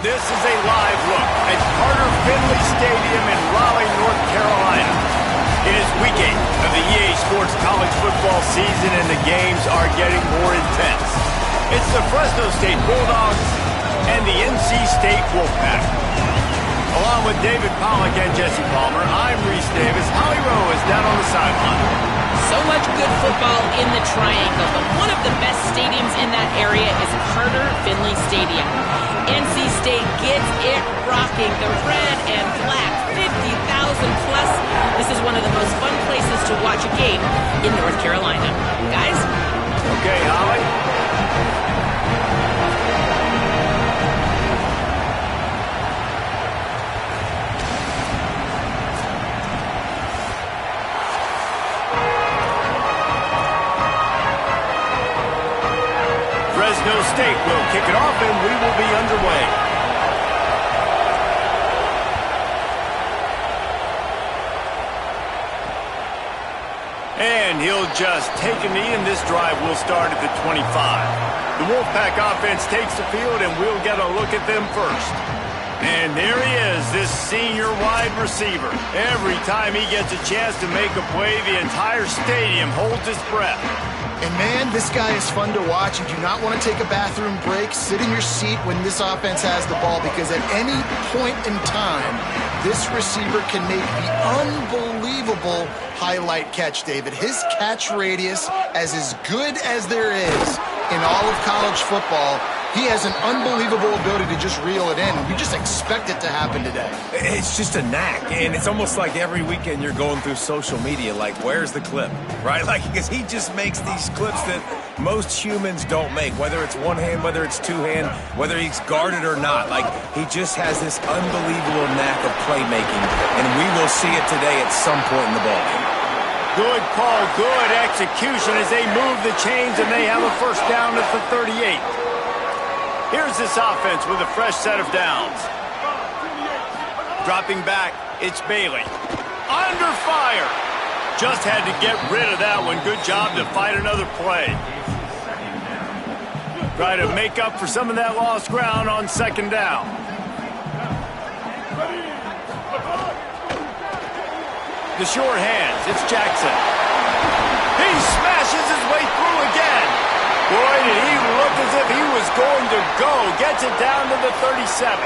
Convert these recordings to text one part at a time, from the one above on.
This is a live look at Carter Finley Stadium in Raleigh, North Carolina. It is week 8 of the EA Sports college football season, and the games are getting more intense. It's the Fresno State Bulldogs and the NC State Wolfpack. Along with David Pollack and Jesse Palmer, I'm Reese Davis. Holly Rowe is down on the sideline. So much good football in the Triangle, but one of the best stadiums in that area is Carter Finley Stadium. NC State gets it rocking. The red and black, 50,000 plus. This is one of the most fun places to watch a game in North Carolina. Guys? Okay, Holly. Fresno State will kick it off, and we will be underway. And he'll just take a knee, and this drive will start at the 25. The Wolfpack offense takes the field, and we'll get a look at them first. And there he is, this senior wide receiver. Every time he gets a chance to make a play, the entire stadium holds its breath. And man, this guy is fun to watch. You do not want to take a bathroom break. Sit in your seat when this offense has the ball, because at any point in time, this receiver can make the unbelievable highlight catch, David. His catch radius is as good as there is in all of college football. He has an unbelievable ability to just reel it in. You just expect it to happen today. It's just a knack, and it's almost like every weekend you're going through social media, like, where's the clip, right? Like, because he just makes these clips that most humans don't make, whether it's one hand, whether it's two hand, whether he's guarded or not. Like, he just has this unbelievable knack of playmaking, and we will see it today at some point in the ballgame. Good call, good execution as they move the chains, and they have a first down at the 38. Here's this offense with a fresh set of downs. Dropping back, it's Bailey. Under fire. Just had to get rid of that one. Good job to fight another play. Try to make up for some of that lost ground on second down. The short hands, it's Jackson. He smashes his way through again. Boy, did he look as if he was going to go. Gets it down to the 37.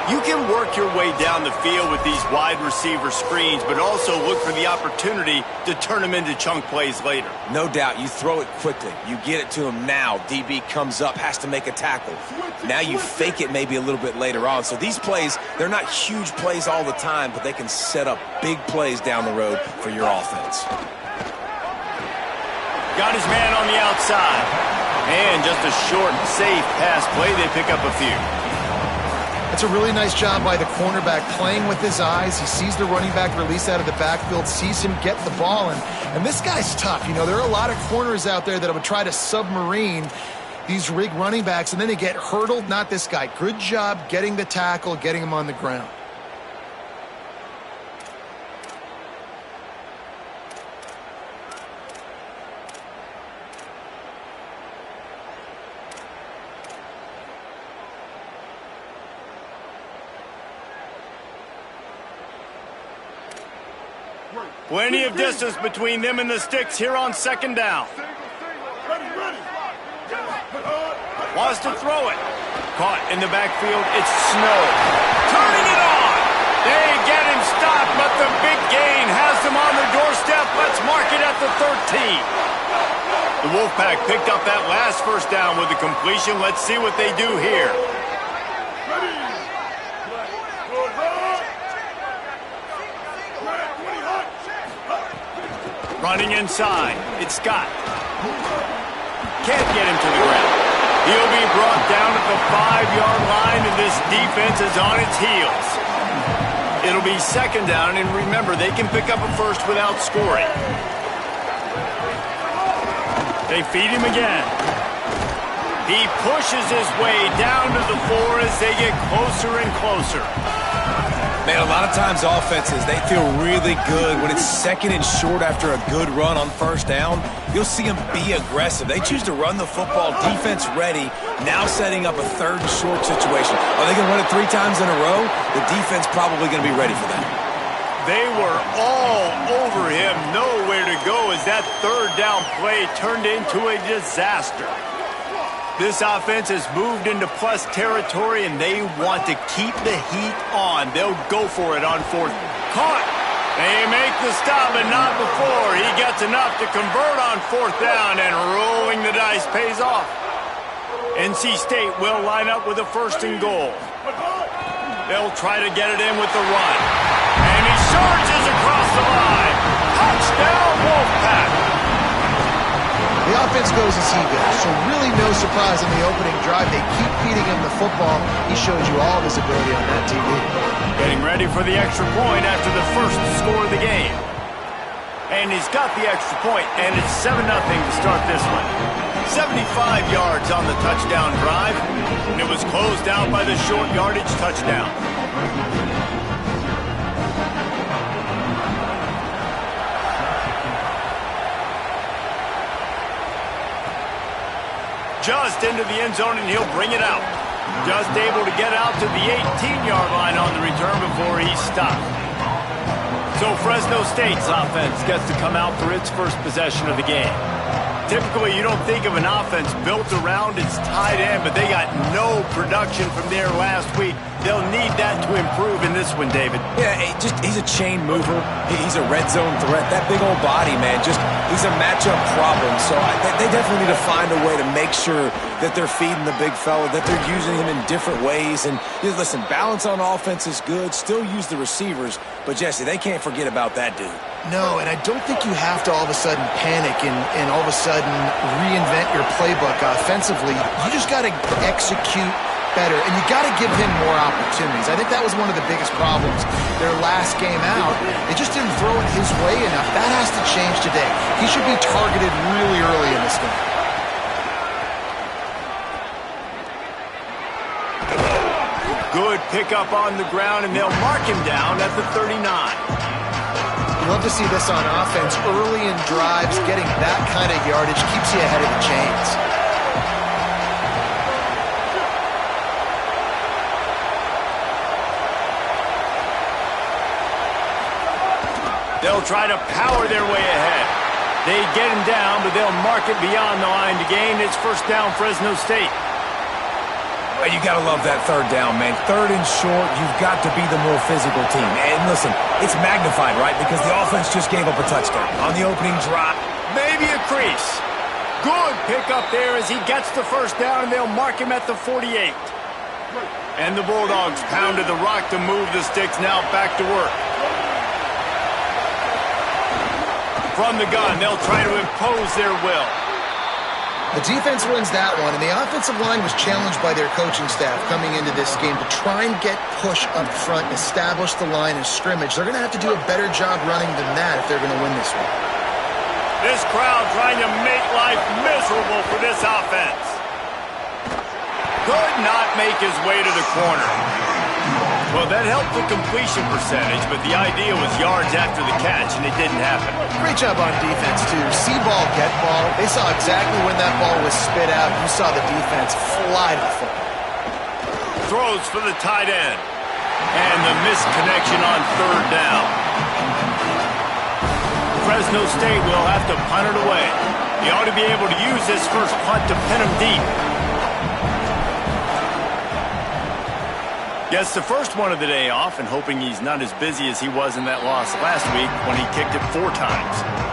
You can work your way down the field with these wide receiver screens, but also look for the opportunity to turn them into chunk plays later. No doubt, you throw it quickly. You get it to him now. DB comes up, has to make a tackle. Now you fake it maybe a little bit later on. So these plays, they're not huge plays all the time, but they can set up big plays down the road for your offense. Got his man on the outside. And just a short, safe pass play. They pick up a few. It's a really nice job by the cornerback playing with his eyes. He sees the running back release out of the backfield, sees him get the ball. And this guy's tough. You know, there are a lot of corners out there that would try to submarine these rig running backs, and then they get hurdled. Not this guy. Good job getting the tackle, getting him on the ground. Plenty of distance between them and the sticks here on second down. Wants to throw it. Caught in the backfield, it's Snow. Turning it on. They get him stopped, but the big gain has them on the doorstep. Let's mark it at the 13. The Wolfpack picked up that last first down with the completion. Let's see what they do here. Running inside, it's Scott. Can't get him to the ground. He'll be brought down at the 5-yard line, and this defense is on its heels. It'll be second down, and remember, they can pick up a first without scoring. They feed him again. He pushes his way down to the 4 as they get closer and closer. Man, a lot of times offenses, they feel really good when it's second and short after a good run on first down. You'll see them be aggressive. They choose to run the football, defense ready, now setting up a third and short situation. Are they going to run it 3 times in a row? The defense probably going to be ready for that. They were all over him, nowhere to go as that third down play turned into a disaster. This offense has moved into plus territory, and they want to keep the heat on. They'll go for it on 4th. Caught. They make the stop, but not before. He gets enough to convert on 4th down, and rolling the dice pays off. NC State will line up with a 1st and goal. They'll try to get it in with the run. And he surges across the line. Touchdown, Wolfpack. The offense goes as he goes, so really no surprise in the opening drive. They keep feeding him the football. He showed you all of his ability on that TV. Getting ready for the extra point after the first score of the game. And he's got the extra point, and it's 7-0 to start this one. 75 yards on the touchdown drive, and it was closed out by the short yardage touchdown. Just into the end zone, and he'll bring it out. Just able to get out to the 18-yard line on the return before he stopped. So Fresno State's offense gets to come out for its first possession of the game. Typically, you don't think of an offense built around its tight end, but they got no production from there last week. They'll need that to improve in this one, David. Yeah, he's a chain mover. He's a red zone threat. That big old body, man, he's a matchup problem. So they definitely need to find a way to make sure that they're feeding the big fella, that they're using him in different ways. And listen, balance on offense is good. Still use the receivers. But, Jesse, they can't forget about that dude. No, and I don't think you have to all of a sudden panic and all of a sudden reinvent your playbook offensively. You just got to execute better, and you got to give him more opportunities. I think that was one of the biggest problems their last game out. They just didn't throw it his way enough. That has to change today. He should be targeted really early in this game. Good pickup on the ground, and they'll mark him down at the 39. You love to see this on offense. Early in drives, getting that kind of yardage keeps you ahead of the chains. They'll try to power their way ahead. They get him down, but they'll mark it beyond the line to gain. It's 1st down, Fresno State. Well, you got to love that 3rd down, man. 3rd and short, you've got to be the more physical team. And listen, it's magnified, right? Because the offense just gave up a touchdown on the opening drive. Maybe a crease. Good pickup there as he gets the 1st down, and they'll mark him at the 48. And the Bulldogs pounded the rock to move the sticks. Now back to work. From the gun, they'll try to impose their will. The defense wins that one, and the offensive line was challenged by their coaching staff coming into this game to try and get push up front and establish the line of scrimmage. They're going to have to do a better job running than that if they're going to win this one. This crowd trying to make life miserable for this offense. Could not make his way to the corner. Well, that helped the completion percentage, but the idea was yards after the catch, and it didn't happen. Great job on defense, too. See ball, get ball. They saw exactly when that ball was spit out. You saw the defense fly to the football. Throws for the tight end. And the misconnection on 3rd down. Fresno State will have to punt it away. He ought to be able to use this first punt to pin him deep. Gets the first one of the day off, and hoping he's not as busy as he was in that loss last week when he kicked it 4 times.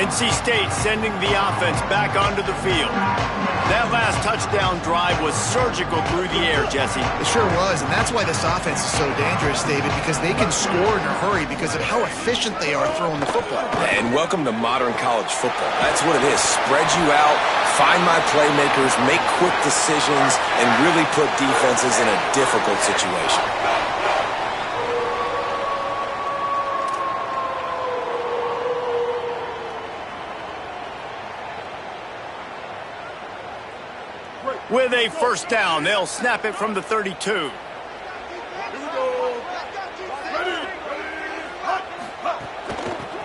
NC State sending the offense back onto the field. That last touchdown drive was surgical through the air, Jesse. It sure was, and that's why this offense is so dangerous, David, because they can score in a hurry because of how efficient they are throwing the football. And welcome to modern college football. That's what it is. Spread you out, find my playmakers, make quick decisions, and really put defenses in a difficult situation. With a first down, they'll snap it from the 32.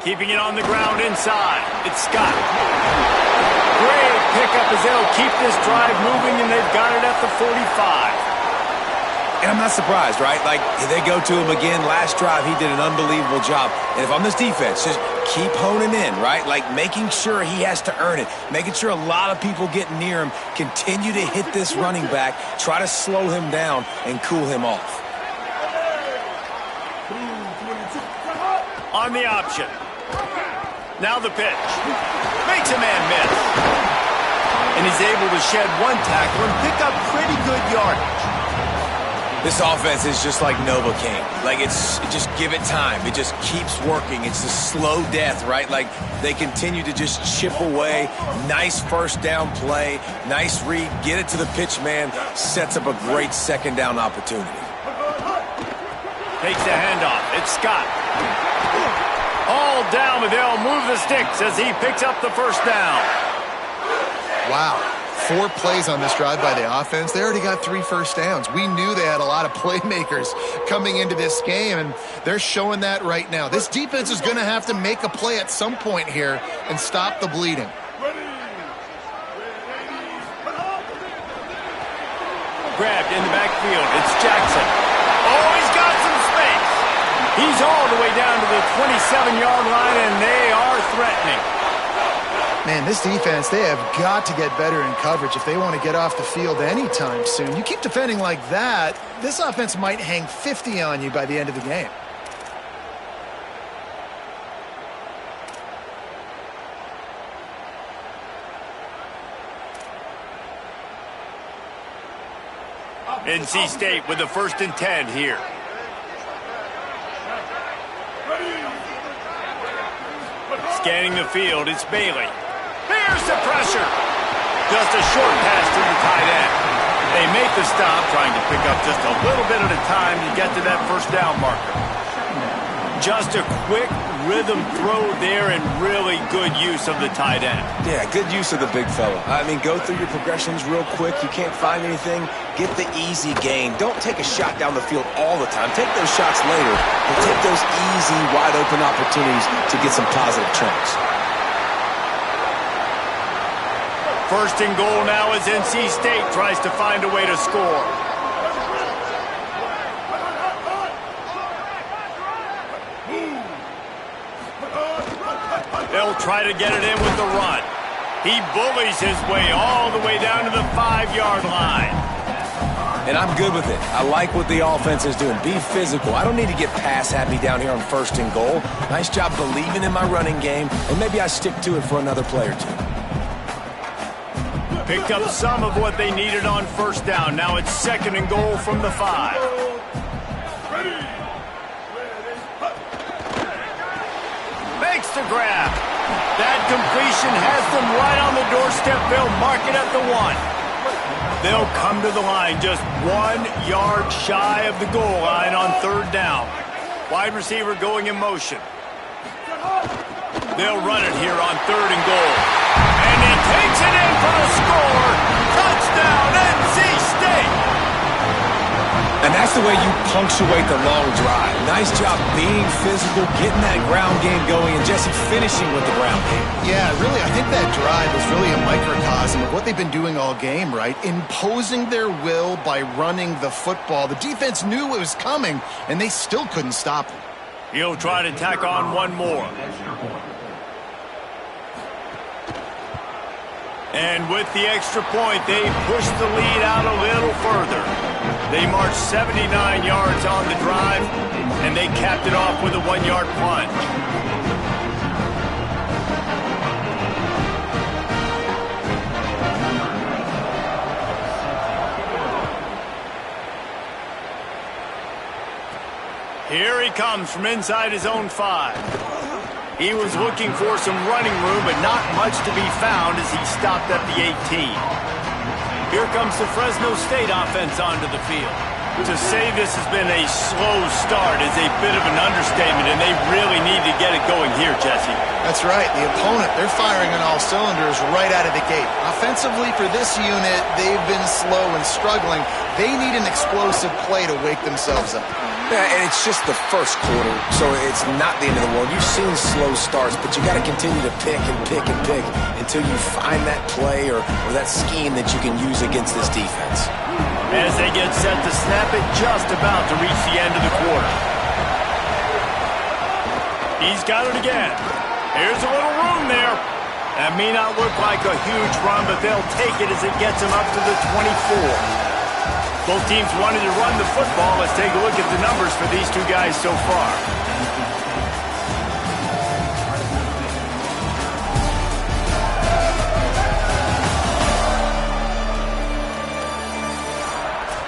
Keeping it on the ground inside. It's Scott. Great pickup as they'll keep this drive moving, and they've got it at the 45. And I'm not surprised, right? Like, they go to him again. Last drive, he did an unbelievable job. And if I'm this defense, just keep honing in, right? Like, making sure he has to earn it. Making sure a lot of people get near him. Continue to hit this running back. Try to slow him down and cool him off. On the option. Now the pitch. Makes a man miss. And he's able to shed one tackle and pick up pretty good yardage. This offense is just like Novocaine. Like, just give it time. It just keeps working. It's a slow death, right? Like, they continue to just chip away. Nice first down play. Nice read. Get it to the pitch man. Sets up a great second down opportunity. Takes the handoff. It's Scott. All down, but they'll move the sticks as he picks up the first down. Wow. 4 plays on this drive by the offense. They already got 3 first downs. We knew they had a lot of playmakers coming into this game, and they're showing that right now. This defense is going to have to make a play at some point here and stop the bleeding. Grabbed in the backfield. It's Jackson. Oh, he's got some space. He's all the way down to the 27-yard line, and they are threatening. Man, this defense, they have got to get better in coverage if they want to get off the field anytime soon. You keep defending like that, this offense might hang 50 on you by the end of the game. NC State with the 1st and 10 here. Scanning the field, it's Bailey. There's the pressure. Just a short pass to the tight end. They make the stop, trying to pick up just a little bit at a time to get to that first down marker. Just a quick rhythm throw there and really good use of the tight end. Yeah, good use of the big fella. I mean, go through your progressions real quick. You can't find anything. Get the easy gain. Don't take a shot down the field all the time. Take those shots later, but take those easy, wide-open opportunities to get some positive chunks. 1st and goal now as NC State tries to find a way to score. They'll try to get it in with the run. He bullies his way all the way down to the 5-yard line. And I'm good with it. I like what the offense is doing. Be physical. I don't need to get pass happy down here on 1st and goal. Nice job believing in my running game, and maybe I stick to it for another play or two. Picked up some of what they needed on 1st down. Now it's 2nd and goal from the 5. Makes the grab. That completion has them right on the doorstep. They'll mark it at the 1. They'll come to the line just 1 yard shy of the goal line on 3rd down. Wide receiver going in motion. They'll run it here on 3rd and goal. And he takes it in for the score. Touchdown, NC State. And that's the way you punctuate the long drive. Nice job being physical, getting that ground game going, and Jesse finishing with the ground game. Yeah, really, I think that drive is really a microcosm of what they've been doing all game, right? Imposing their will by running the football. The defense knew it was coming, and they still couldn't stop it. He'll try to tack on one more. And with the extra point, they push the lead out a little further. They marched 79 yards on the drive, and they capped it off with a 1-yard plunge. Here he comes from inside his own 5. He was looking for some running room, but not much to be found as he stopped at the 18. Here comes the Fresno State offense onto the field. To say this has been a slow start is a bit of an understatement, and they really need to get it going here, Jesse. That's right. The opponent, they're firing on all cylinders right out of the gate. Offensively, for this unit, they've been slow and struggling. They need an explosive play to wake themselves up. Yeah, and it's just the first quarter, so it's not the end of the world. You've seen slow starts, but you got to continue to pick and pick and pick until you find that play or that scheme that you can use against this defense. As they get set to snap it, just about to reach the end of the quarter. He's got it again. Here's a little room there. That may not look like a huge run, but they'll take it as it gets them up to the 24. Both teams wanted to run the football. Let's take a look at the numbers for these two guys so far.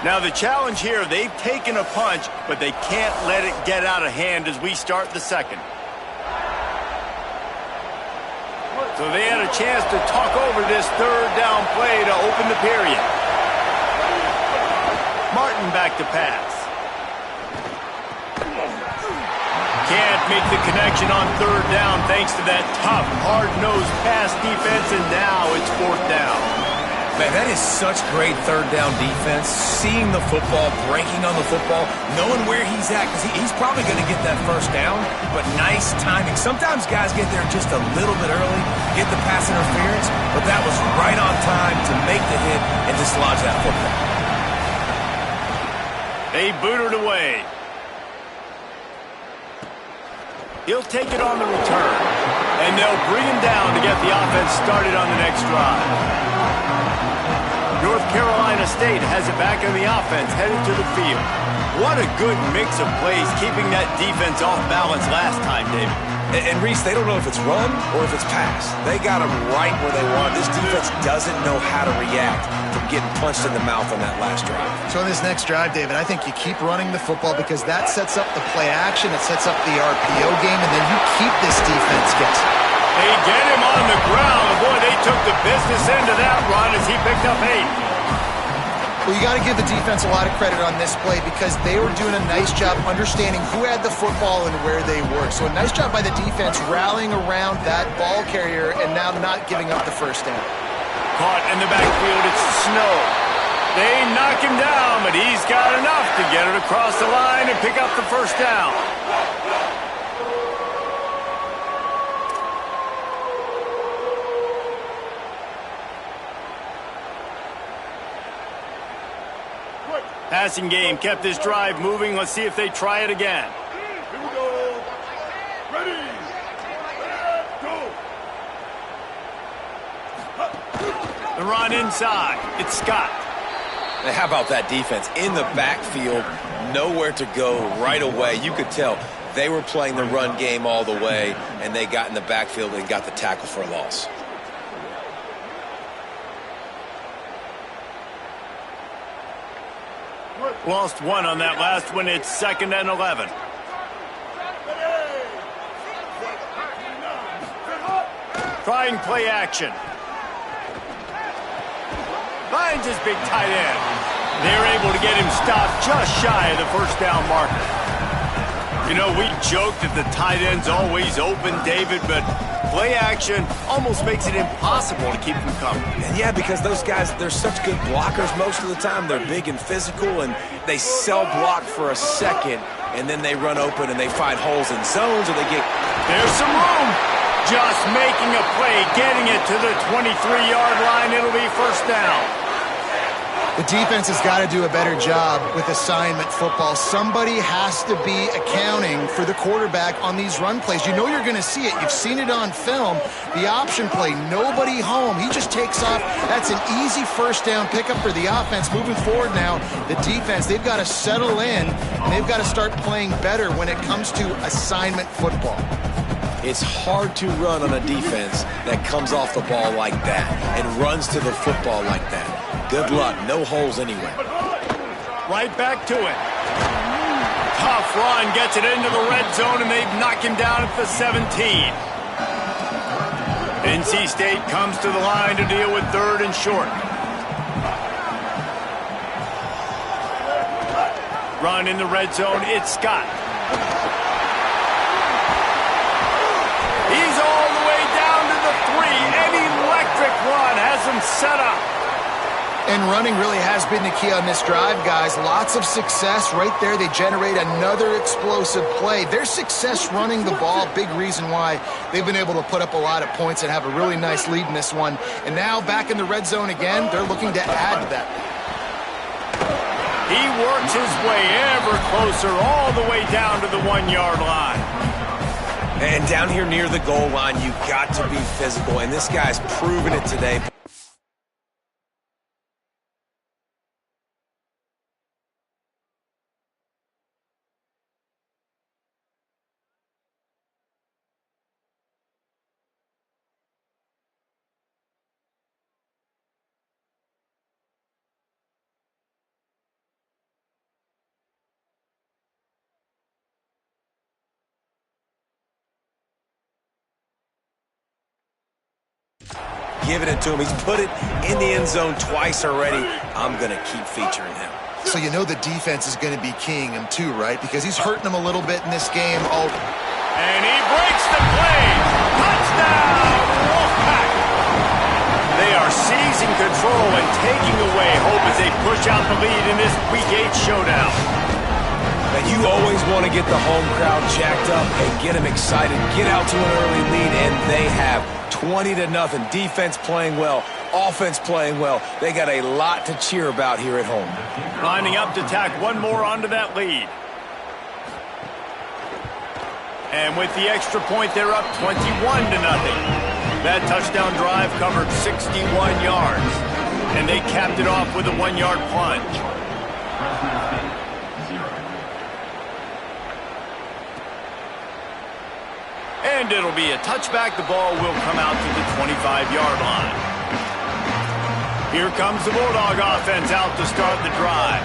Now the challenge here, they've taken a punch, but they can't let it get out of hand as we start the second. So they had a chance to talk over this third down play to open the period. Martin back to pass. Can't make the connection on third down thanks to that tough, hard-nosed pass defense, and now it's fourth down. Man, that is such great third down defense. Seeing the football, breaking on the football, knowing where he's at, because he's probably going to get that first down, but nice timing. Sometimes guys get there just a little bit early, get the pass interference, but that was right on time to make the hit and dislodge that football. They boot it away. He'll take it on the return, and they'll bring him down to get the offense started on the next drive. North Carolina State has it back on the offense, headed to the field. What a good mix of plays, keeping that defense off balance last time, David. And Reese, they don't know if it's run or if it's pass. They got them right where they want. This defense doesn't know how to react from getting punched in the mouth on that last drive. So in this next drive, David, I think you keep running the football because that sets up the play action, it sets up the RPO game, and then you keep this defense guessing. They get him on the ground. Boy, they took the business end of that run as he picked up 8. Well, you got to give the defense a lot of credit on this play because they were doing a nice job understanding who had the football and where they were. So a nice job by the defense rallying around that ball carrier and now not giving up the first down. Caught in the backfield, it's Snow. They knock him down, but he's got enough to get it across the line and pick up the first down. Passing game kept this drive moving. Let's see if they try it again. Here we go. Ready. Go. The run inside. It's Scott. Now, how about that defense? In the backfield, nowhere to go right away. You could tell they were playing the run game all the way, and they got in the backfield and got the tackle for a loss. Lost one on that last one. It's 2nd and 11. Trying play action. Finds his big tight end. They're able to get him stopped just shy of the first down marker. You know, we joked that the tight end's always open, David, but play action almost makes it impossible to keep them coming. And yeah, because those guys, they're such good blockers most of the time. They're big and physical, and they cell block for a second, and then they run open and they find holes in zones, or they get... There's some room. Just making a play, getting it to the 23-yard line. It'll be first down. The defense has got to do a better job with assignment football. Somebody has to be accounting for the quarterback on these run plays. You know you're going to see it. You've seen it on film. The option play, nobody home. He just takes off. That's an easy first down pickup for the offense. Moving forward now, the defense, they've got to settle in, and they've got to start playing better when it comes to assignment football. It's hard to run on a defense that comes off the ball like that and runs to the football like that. Good luck. No holes anywhere. Right back to it. Tough run, gets it into the red zone, and they've knocked him down at the 17. NC State comes to the line to deal with 3rd and short. Run in the red zone, it's Scott. He's all the way down to the 3. An electric run has him set up. And running really has been the key on this drive, guys. Lots of success right there. They generate another explosive play. Their success running the ball, big reason why they've been able to put up a lot of points and have a really nice lead in this one. And now back in the red zone again, they're looking to add to that. He works his way ever closer all the way down to the 1-yard line. And down here near the goal line, you've got to be physical, and this guy's proven it today. Giving it to him. He's put it in the end zone twice already. I'm going to keep featuring him. So you know the defense is going to be keying him too, right? Because he's hurting them a little bit in this game. Oh. And he breaks the play. Touchdown, Wolfpack. They are seizing control and taking away hope as they push out the lead in this Week 8 showdown. And you always want to get the home crowd jacked up and get them excited, get out to an early lead, and they have 20-0. Defense playing well, offense playing well. They got a lot to cheer about here at home. Lining up to tack one more onto that lead. And with the extra point, they're up 21-0. That touchdown drive covered 61 yards. And they capped it off with a 1-yard plunge. And it'll be a touchback. The ball will come out to the 25-yard line. Here comes the Bulldog offense out to start the drive.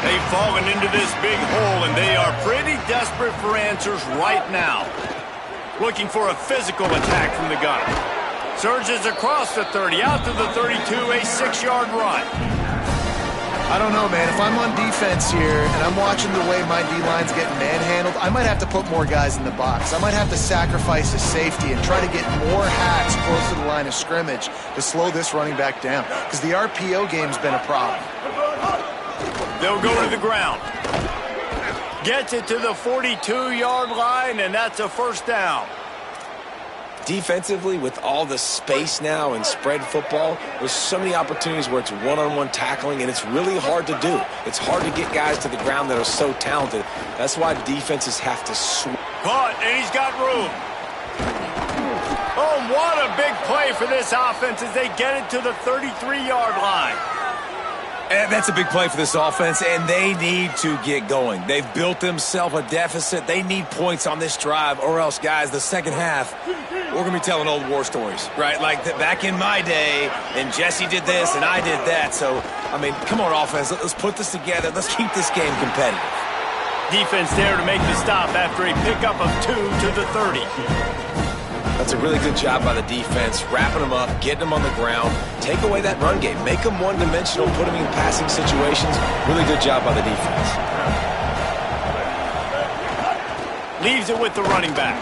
They've fallen into this big hole, and they are pretty desperate for answers right now. Looking for a physical attack from the gunner. Surges across the 30, out to the 32, a 6-yard run. I don't know, man. If I'm on defense here and I'm watching the way my D-line's getting manhandled, I might have to put more guys in the box. I might have to sacrifice a safety and try to get more hacks close to the line of scrimmage to slow this running back down, because the RPO game's been a problem. They'll go to the ground. Gets it to the 42-yard line, and that's a first down. Defensively, with all the space now and spread football, there's so many opportunities where it's one-on-one tackling, and it's really hard to do. It's hard to get guys to the ground that are so talented. That's why defenses have to swing. Caught, and he's got room. Oh, what a big play for this offense as they get it to the 33-yard line. And that's a big play for this offense, and they need to get going. They've built themselves a deficit. They need points on this drive, or else, guys, the second half, we're going to be telling old war stories, right? Like back in my day, and Jesse did this, and I did that. So, I mean, come on, offense. Let's put this together. Let's keep this game competitive. Defense there to make the stop after a pickup of 2 to the 30. That's a really good job by the defense, wrapping them up, getting them on the ground, take away that run game, make them one-dimensional, put them in passing situations. Really good job by the defense. Leaves it with the running back.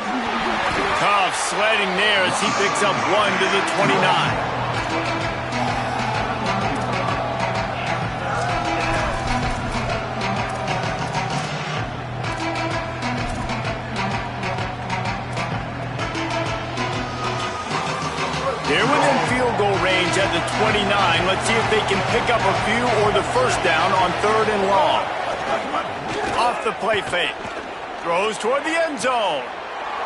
Tough sledding there as he picks up 1 to the 29. They're within field goal range at the 29. Let's see if they can pick up a few or the first down on 3rd and long. Off the play fake. Throws toward the end zone.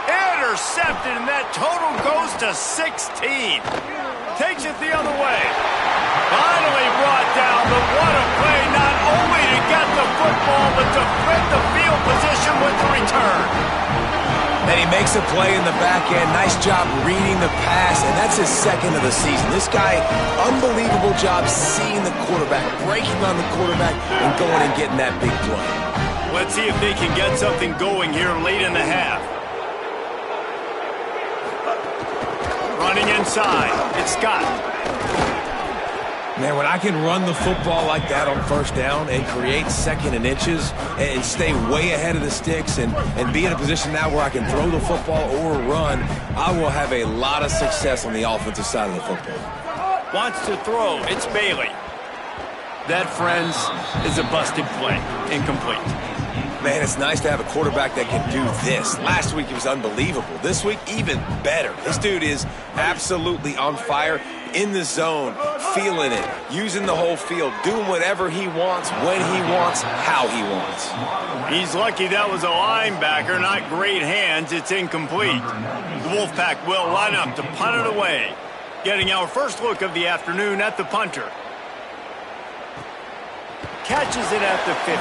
Intercepted, and that total goes to 16. Takes it the other way. Finally brought down, but what a play, not only to get the football, but to flip the field position with the return. And he makes a play in the back end. Nice job reading the pass, and that's his second of the season. This guy, unbelievable job seeing the quarterback, breaking on the quarterback, and going and getting that big play. Let's see if they can get something going here late in the half. Running inside, it's Scott. Man, when I can run the football like that on first down and create second and inches and stay way ahead of the sticks and be in a position now where I can throw the football or run, I will have a lot of success on the offensive side of the football. Wants to throw, it's Bailey. That, friends, is a busted play. Incomplete. Man, it's nice to have a quarterback that can do this. Last week, he was unbelievable. This week, even better. This dude is absolutely on fire, in the zone, feeling it, using the whole field, doing whatever he wants, when he wants, how he wants. He's lucky that was a linebacker, not great hands. It's incomplete. The Wolfpack will line up to punt it away. Getting our first look of the afternoon at the punter. Catches it at the 15.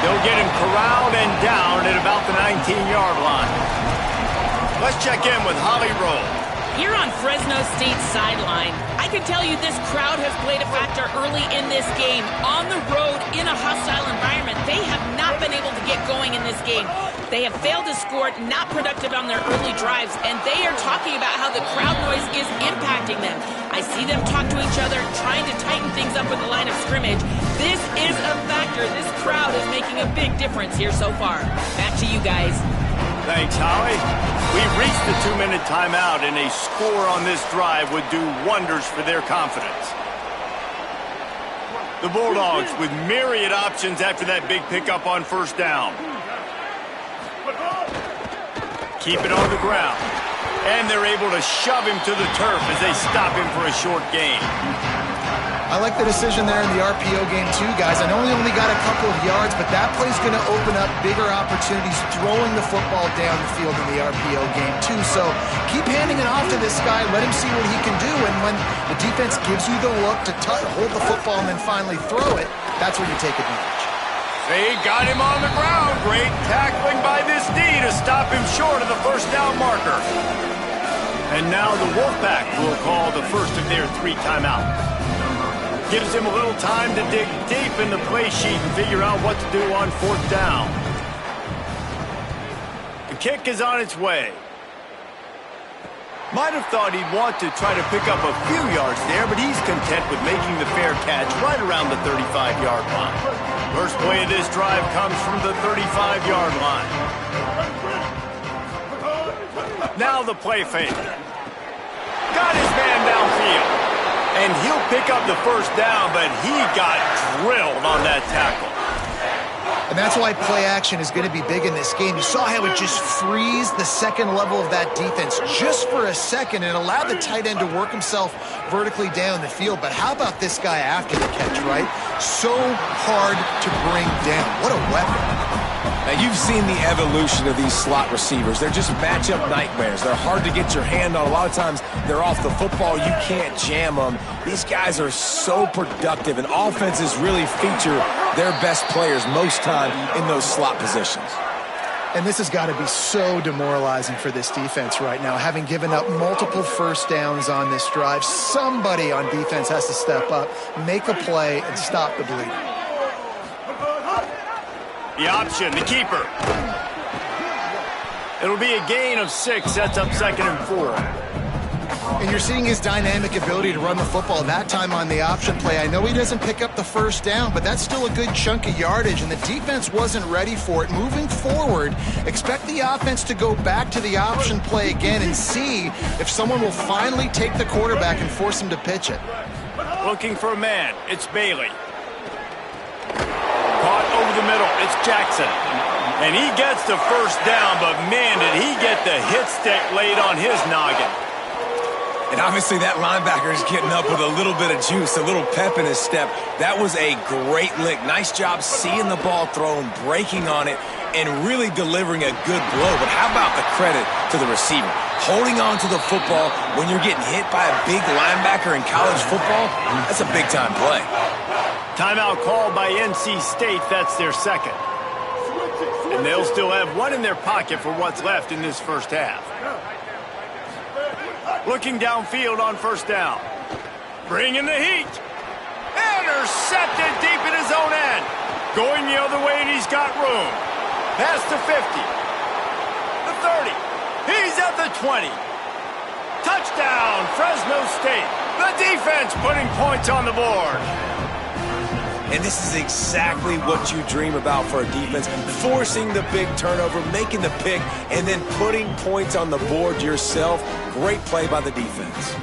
They'll get him corralled and down at about the 19-yard line. Let's check in with Holly Rowe. Here on Fresno State's sideline, I can tell you this crowd has played a factor early in this game. On the road, in a hostile environment, they have not been able to get going in this game. They have failed to score, not productive on their early drives, and they are talking about how the crowd noise is impacting them. I see them talk to each other, trying to tighten things up with the line of scrimmage. This is a factor. This crowd is making a big difference here so far. Back to you guys. Thanks, Holly. We've reached the 2-minute timeout, and a score on this drive would do wonders for their confidence. The Bulldogs with myriad options after that big pickup on first down. Keep it on the ground. And they're able to shove him to the turf as they stop him for a short gain. I like the decision there in the RPO game too, guys. I know he only got a couple of yards, but that play's going to open up bigger opportunities throwing the football down the field in the RPO game too. So keep handing it off to this guy. Let him see what he can do. And when the defense gives you the look to hold the football and then finally throw it, that's when you take advantage. They got him on the ground. Great tackling by this D to stop him short of the first down marker. And now the Wolfpack will call the first of their 3 timeouts. Gives him a little time to dig deep in the play sheet and figure out what to do on fourth down. The kick is on its way. Might have thought he'd want to try to pick up a few yards there, but he's content with making the fair catch right around the 35-yard line. First play of this drive comes from the 35-yard line. Now the play fake. Got his man downfield. And he'll pick up the first down, but he got drilled on that tackle. And that's why play action is going to be big in this game. You saw how it just frees the second level of that defense just for a second and allowed the tight end to work himself vertically down the field. But how about this guy after the catch, right? So hard to bring down. What a weapon. Now, you've seen the evolution of these slot receivers. They're just matchup nightmares. They're hard to get your hand on. A lot of times, they're off the football. You can't jam them. These guys are so productive, and offenses really feature their best players most time in those slot positions. And this has got to be so demoralizing for this defense right now. Having given up multiple first downs on this drive, somebody on defense has to step up, make a play, and stop the bleeding. The option, the keeper. It'll be a gain of 6, sets up 2nd and 4. And you're seeing his dynamic ability to run the football, that time on the option play. I know he doesn't pick up the first down, but that's still a good chunk of yardage, and the defense wasn't ready for it. Moving forward, expect the offense to go back to the option play again and see if someone will finally take the quarterback and force him to pitch it. Looking for a man, it's Bailey. Caught over the middle, it's Jackson. And he gets the first down, but man, did he get the hit stick laid on his noggin. And obviously that linebacker is getting up with a little bit of juice, a little pep in his step. That was a great lick. Nice job seeing the ball thrown, breaking on it, and really delivering a good blow. But how about the credit to the receiver? Holding on to the football when you're getting hit by a big linebacker in college football, that's a big-time play. Timeout called by NC State. That's their 2nd. And they'll still have 1 in their pocket for what's left in this first half. Looking downfield on first down. Bringing the heat. Intercepted deep in his own end. Going the other way, and he's got room. Past the 50. The 30. He's at the 20. Touchdown, Fresno State. The defense putting points on the board. And this is exactly what you dream about for a defense. Forcing the big turnover, making the pick, and then putting points on the board yourself. Great play by the defense.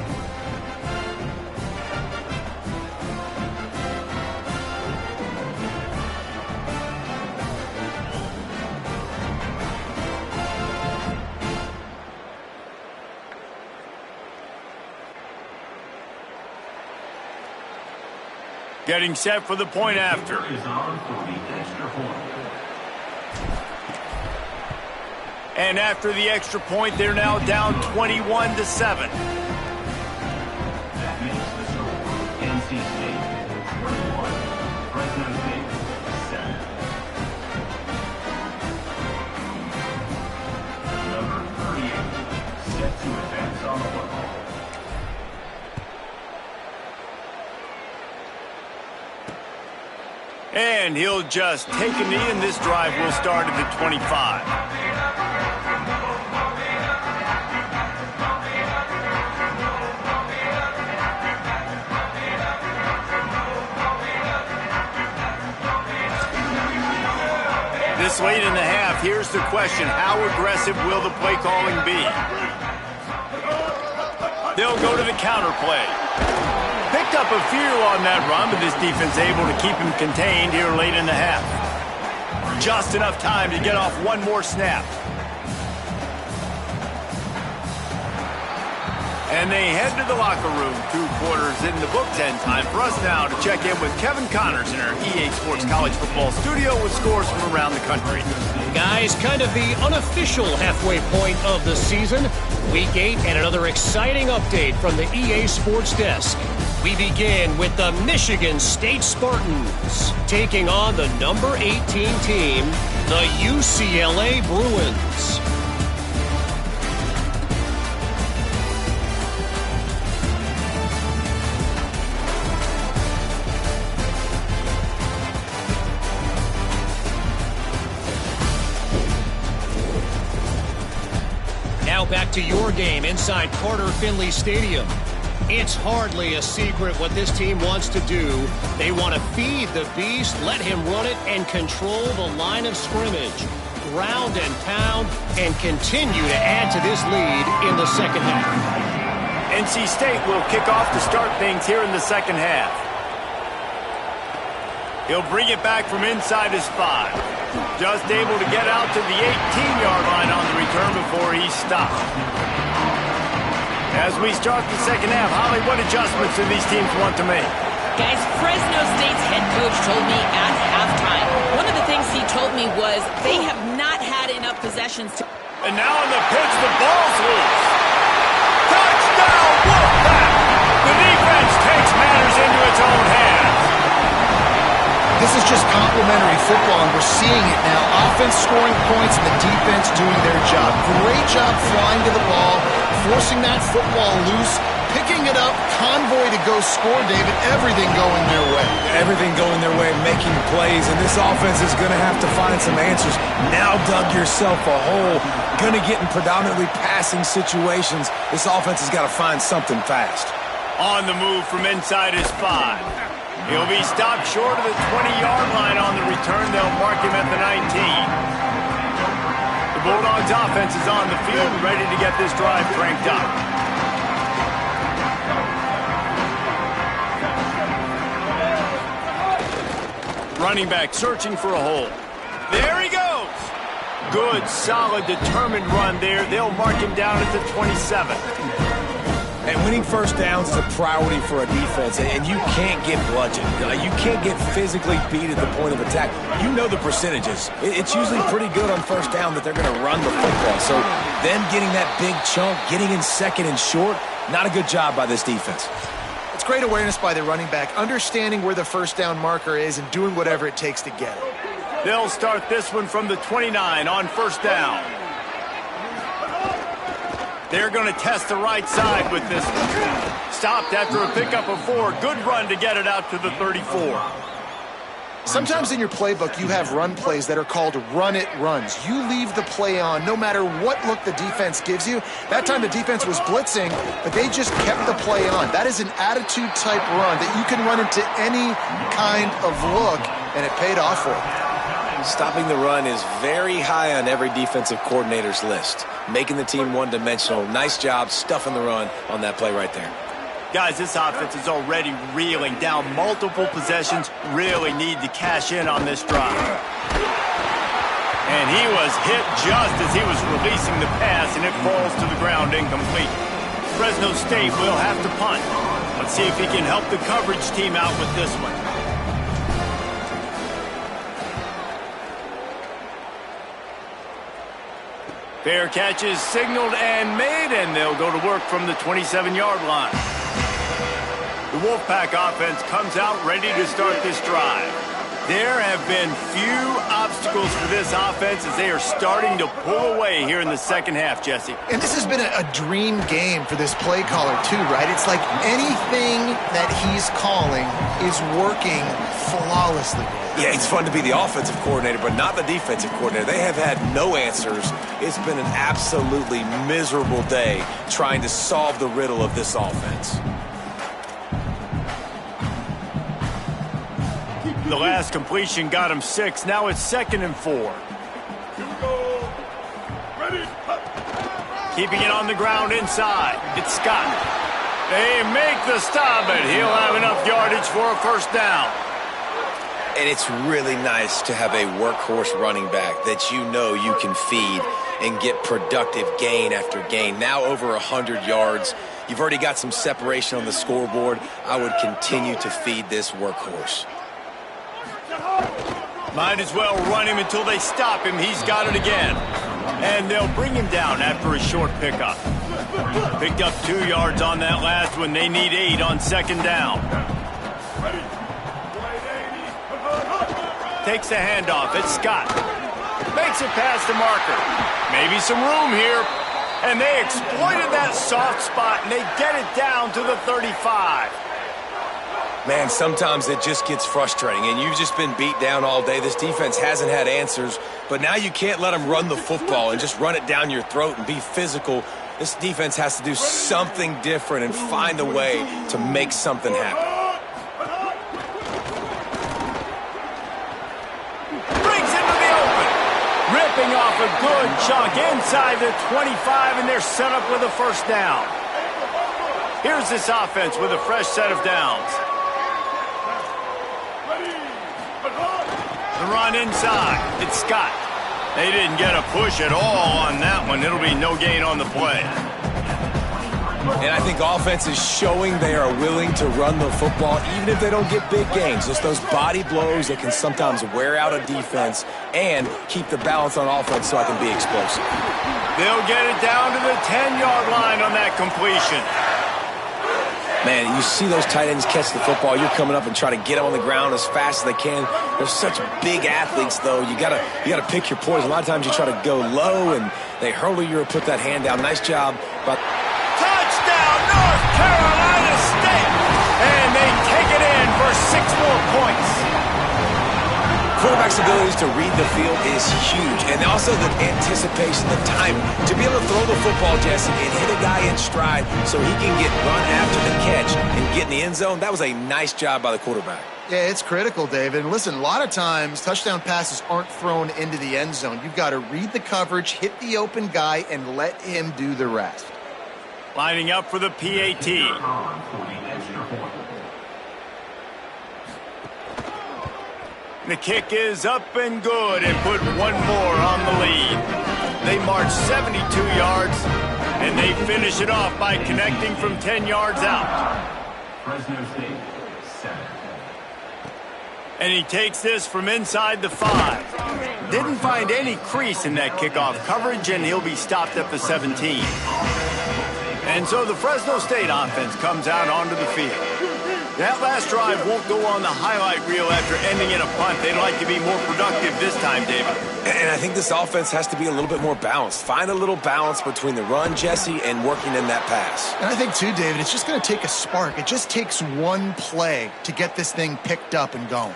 Getting set for the point after. And after the extra point, they're now down 21-7. NC State 21, Fresno State 7. Number 38, set to advance on the football. And he'll just take a knee, and this drive will start at the 25. This late in the half, here's the question. How aggressive will the play calling be? They'll go to the counter play. Picked up a few on that run, but this defense able to keep him contained here late in the half. Just enough time to get off one more snap. And they head to the locker room. 2 quarters in the books, and time for us now to check in with Kevin Connors in our EA Sports College Football studio with scores from around the country. Guys, kind of the unofficial halfway point of the season. Week 8 and another exciting update from the EA Sports desk. We begin with the Michigan State Spartans taking on the number 18 team, the UCLA Bruins. Now back to your game inside Carter Finley Stadium. It's hardly a secret what this team wants to do. They want to feed the beast, let him run it, and control the line of scrimmage. Ground and pound, and continue to add to this lead in the second half. NC State will kick off to start things here in the second half. He'll bring it back from inside his 5. Just able to get out to the 18-yard line on the return before he's stopped. As we start the second half, Holly, what adjustments do these teams want to make? Guys, Fresno State's head coach told me at halftime, one of the things he told me was they have not had enough possessions to... And now on the pitch, the ball's loose. Touchdown, Wolfpack! The defense takes matters into its own hands. This is just complimentary football, and we're seeing it now. Offense scoring points and the defense doing their job. Great job flying to the ball, forcing that football loose, picking it up, convoy to go score, David. Everything going their way. Everything going their way, making plays, and this offense is going to have to find some answers. Now dug yourself a hole. Going to get in predominantly passing situations. This offense has got to find something fast. On the move from inside his 5. He'll be stopped short of the 20-yard line on the return. They'll mark him at the 19. The Bulldogs offense is on the field, ready to get this drive cranked up. Running back searching for a hole. There he goes. Good, solid, determined run there. They'll mark him down at the 27. And winning first downs is a priority for a defense, and you can't get bludgeoned. You can't get physically beat at the point of attack. You know the percentages. It's usually pretty good on first down that they're going to run the football. So them getting that big chunk, getting in second and short, not a good job by this defense. It's great awareness by the running back, understanding where the first down marker is and doing whatever it takes to get it. They'll start this one from the 29 on first down. They're going to test the right side with this one. Stopped after a pickup of 4. Good run to get it out to the 34. Sometimes in your playbook, you have run plays that are called run-it runs. You leave the play on no matter what look the defense gives you. That time the defense was blitzing, but they just kept the play on. That is an attitude-type run that you can run into any kind of look, and it paid off for them. Stopping the run is very high on every defensive coordinator's list. Making the team one-dimensional. Nice job stuffing the run on that play right there. Guys, this offense is already reeling down multiple possessions. Really need to cash in on this drive. And he was hit just as he was releasing the pass, and it falls to the ground incomplete. Fresno State will have to punt. Let's see if he can help the coverage team out with this one. Fair catch is signaled and made, and they'll go to work from the 27-yard line. The Wolfpack offense comes out ready to start this drive. There have been few obstacles for this offense as they are starting to pull away here in the second half, Jesse. And this has been a dream game for this play caller too, right? It's like anything that he's calling is working flawlessly. Yeah, it's fun to be the offensive coordinator, but not the defensive coordinator. They have had no answers. It's been an absolutely miserable day trying to solve the riddle of this offense. The last completion got him 6. Now it's 2nd and 4. Here we go. Ready. Keeping it on the ground inside. It's Scott. They make the stop, and he'll have enough yardage for a first down. And it's really nice to have a workhorse running back that you know you can feed and get productive gain after gain. Now over 100 yards. You've already got some separation on the scoreboard. I would continue to feed this workhorse. Might as well run him until they stop him. He's got it again. And they'll bring him down after a short pickup. Picked up 2 yards on that last one. They need 8 on 2nd down. Takes the handoff. It's Scott. Makes it past the marker. Maybe some room here. And they exploited that soft spot, and they get it down to the 35. Man, sometimes it just gets frustrating, and you've just been beat down all day. This defense hasn't had answers, but now you can't let them run the football and just run it down your throat and be physical. This defense has to do something different and find a way to make something happen. Brings into the open. Ripping off a good chunk inside the 25, and they're set up with a first down. Here's this offense with a fresh set of downs. The run inside. It's Scott. They didn't get a push at all on that one. It'll be no gain on the play. And I think offense is showing they are willing to run the football even if they don't get big gains. Just those body blows that can sometimes wear out a defense and keep the balance on offense so I can be explosive. They'll get it down to the 10-yard line on that completion. Man, you see those tight ends catch the football. You're coming up and try to get them on the ground as fast as they can. They're such big athletes, though. You gotta pick your poison. A lot of times you try to go low, and they hurdle you or put that hand down. Nice job. But Touchdown, North Carolina State! And they take it in for 6 more points. Quarterback's abilities to read the field is huge, and also the anticipation, the timing. To be able to throw the football, Jesse, and hit a guy in stride so he can get run after the catch and get in the end zone, that was a nice job by the quarterback. Yeah, it's critical, David. And listen, a lot of times touchdown passes aren't thrown into the end zone. You've got to read the coverage, hit the open guy, and let him do the rest. Lining up for the PAT. The kick is up and good and put 1 more on the lead. They march 72 yards, and they finish it off by connecting from 10 yards out. Fresno State, 7. And he takes this from inside the 5. Didn't find any crease in that kickoff coverage, and he'll be stopped at the 17. And so the Fresno State offense comes out onto the field. That last drive won't go on the highlight reel after ending in a punt. They'd like to be more productive this time, David. And I think this offense has to be a little bit more balanced. Find a little balance between the run, Jesse, and working in that pass. And I think, too, David, it's just going to take a spark. It just takes one play to get this thing picked up and going.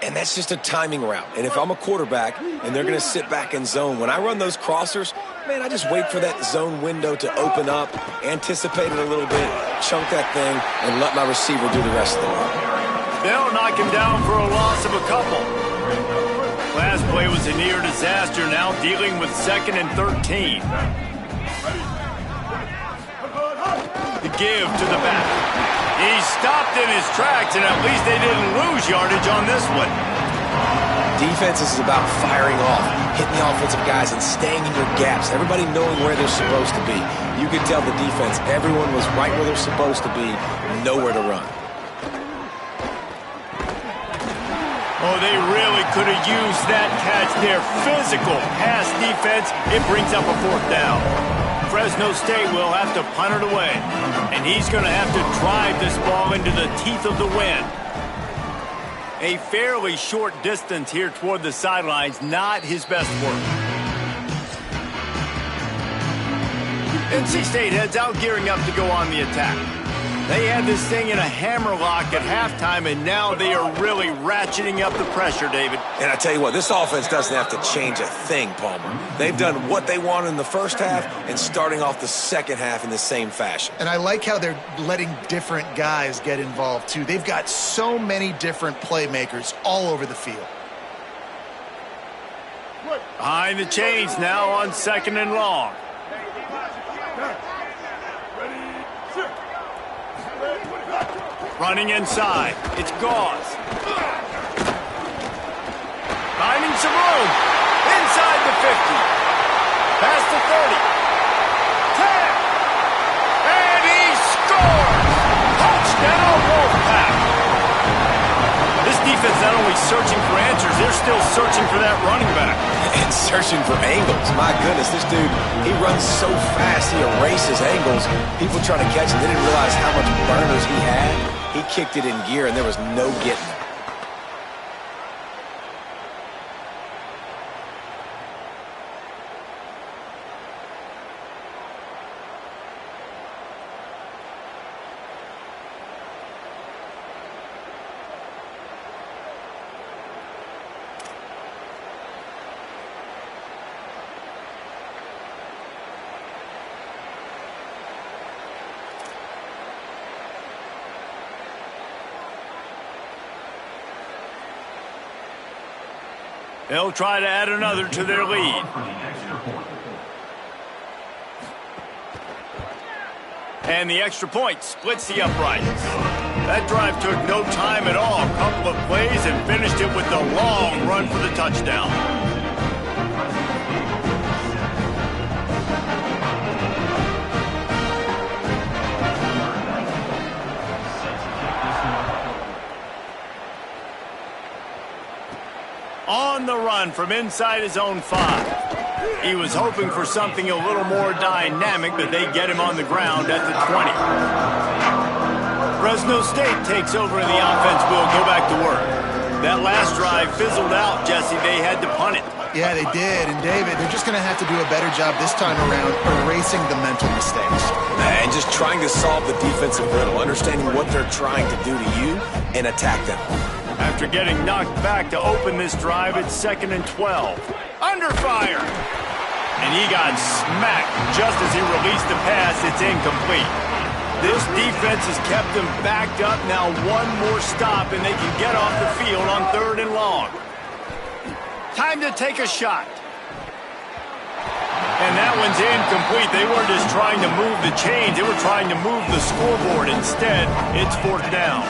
And that's just a timing route. And if I'm a quarterback and they're going to sit back in zone, when I run those crossers, man, I just wait for that zone window to open up, anticipate it a little bit, chunk that thing, and let my receiver do the rest of the work. They'll knock him down for a loss of a couple. Last play was a near disaster, now dealing with 2nd and 13. The give to the back. He stopped in his tracks, and at least they didn't lose yardage on this one. Defense is about firing off, hitting the offensive guys, and staying in your gaps. Everybody knowing where they're supposed to be. You could tell the defense, everyone was right where they're supposed to be, nowhere to run. Oh, they really could have used that catch there. Physical pass defense. It brings up a 4th down. Fresno State will have to punt it away. And he's going to have to drive this ball into the teeth of the wind. A fairly short distance here toward the sidelines. Not his best work. NC State heads out, gearing up to go on the attack. They had this thing in a hammerlock at halftime, and now they are really ratcheting up the pressure, David. And I tell you what, this offense doesn't have to change a thing, Palmer. They've done what they wanted in the first half and starting off the second half in the same fashion. And I like how they're letting different guys get involved, too. They've got so many different playmakers all over the field. Behind the chains now on 2nd and long. Running inside. It's Gauze. Finding some room. Inside the 50. Past the 30. 10. And he scores! Touchdown, Wolfpack! This defense not only searching for answers, they're still searching for that running back. And searching for angles. My goodness, this dude, he runs so fast, he erases angles. People trying to catch him, they didn't realize how much burners he had. He kicked it in gear, and there was no getting it. They'll try to add another to their lead. And the extra point splits the uprights. That drive took no time at all. A couple of plays and finished it with a long run for the touchdown. On the run from inside his own 5. He was hoping for something a little more dynamic, but they get him on the ground at the 20. Fresno State takes over and the offense will go back to work. That last drive fizzled out, Jesse. They had to punt it. Yeah, they did. And, David, they're just going to have to do a better job this time around erasing the mental mistakes. And just trying to solve the defensive riddle, understanding what they're trying to do to you and attack them. After getting knocked back to open this drive, it's 2nd and 12. Under fire! And he got smacked just as he released the pass. It's incomplete. This defense has kept them backed up. Now one more stop, and they can get off the field on 3rd and long. Time to take a shot. And that one's incomplete. They weren't just trying to move the chains. They were trying to move the scoreboard. Instead, it's 4th down.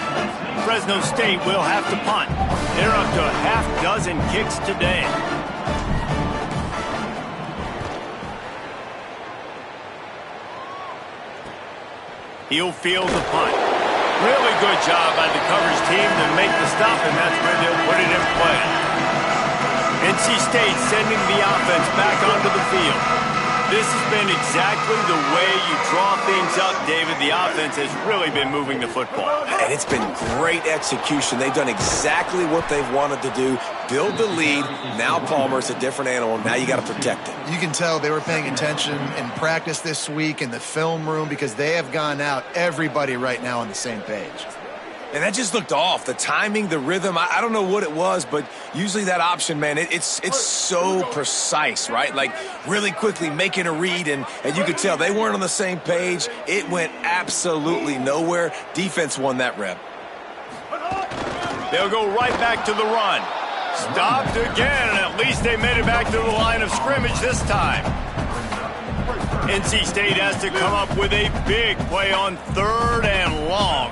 Fresno State will have to punt. They're up to a half-dozen kicks today. He'll field the punt. Really good job by the coverage team to make the stop, and that's where they'll put it in play. NC State sending the offense back onto the field. This has been exactly the way you draw things up, David. The offense has really been moving the football. And it's been great execution. They've done exactly what they've wanted to do. Build the lead. Now Palmer's a different animal. Now you got to protect it. You can tell they were paying attention in practice this week in the film room because they have gone out, everybody right now on the same page. And that just looked off. The timing, the rhythm, I don't know what it was, but usually that option, man, it's so precise, right? Like really quickly making a read, and you could tell they weren't on the same page. It went absolutely nowhere. Defense won that rep. They'll go right back to the run. Stopped again, and at least they made it back to the line of scrimmage this time. NC State has to come up with a big play on 3rd and long.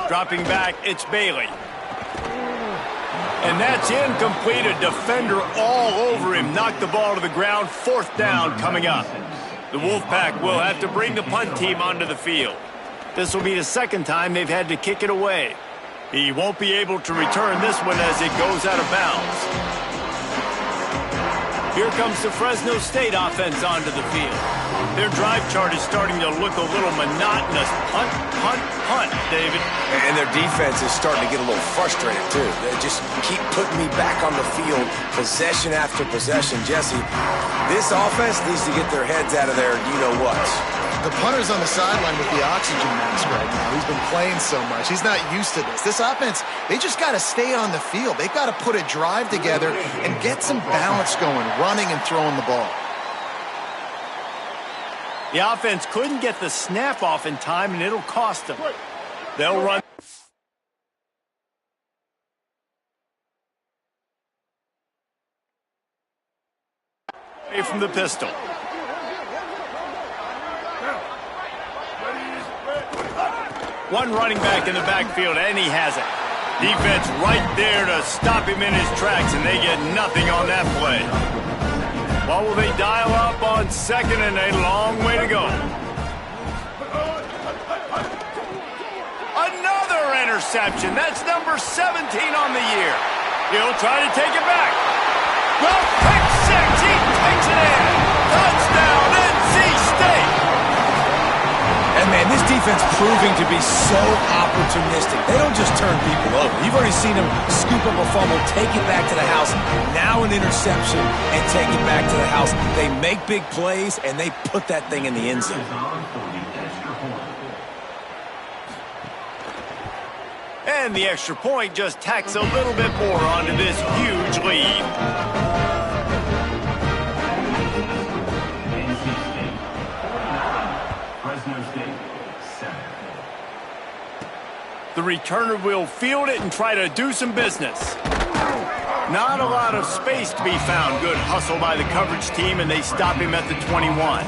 Dropping back, it's Bailey. And that's incomplete. A defender all over him. Knocked the ball to the ground. 4th down coming up. The Wolfpack will have to bring the punt team onto the field. This will be the 2nd time they've had to kick it away. He won't be able to return this one as it goes out of bounds. Here comes the Fresno State offense onto the field. Their drive chart is starting to look a little monotonous. Punt, punt, punt, David. And their defense is starting to get a little frustrated, too. They just keep putting me back on the field, possession after possession. Jesse, this offense needs to get their heads out of their you-know-whats. The punter's on the sideline with the oxygen mask right now. He's been playing so much. He's not used to this. This offense, they just got to stay on the field. They've got to put a drive together and get some balance going, running and throwing the ball. The offense couldn't get the snap off in time, and it'll cost them. They'll run. Away from the pistol. One running back in the backfield, and he has it. Defense right there to stop him in his tracks, and they get nothing on that play. What will they dial up on 2nd and a long way to go? Another interception. That's number 17 on the year. He'll try to take it back. Well, pick 6. He takes it in. Touchdown, NC State. And, man, this defense proving to be so opportunistic. They don't just turn people over. You've already seen them scoop up a fumble, take it back to the house, now an interception, and take it back to the house. They make big plays, and they put that thing in the end zone. And the extra point just tacks a little bit more onto this huge lead. The returner will field it and try to do some business. Not a lot of space to be found. Good hustle by the coverage team, and they stop him at the 21.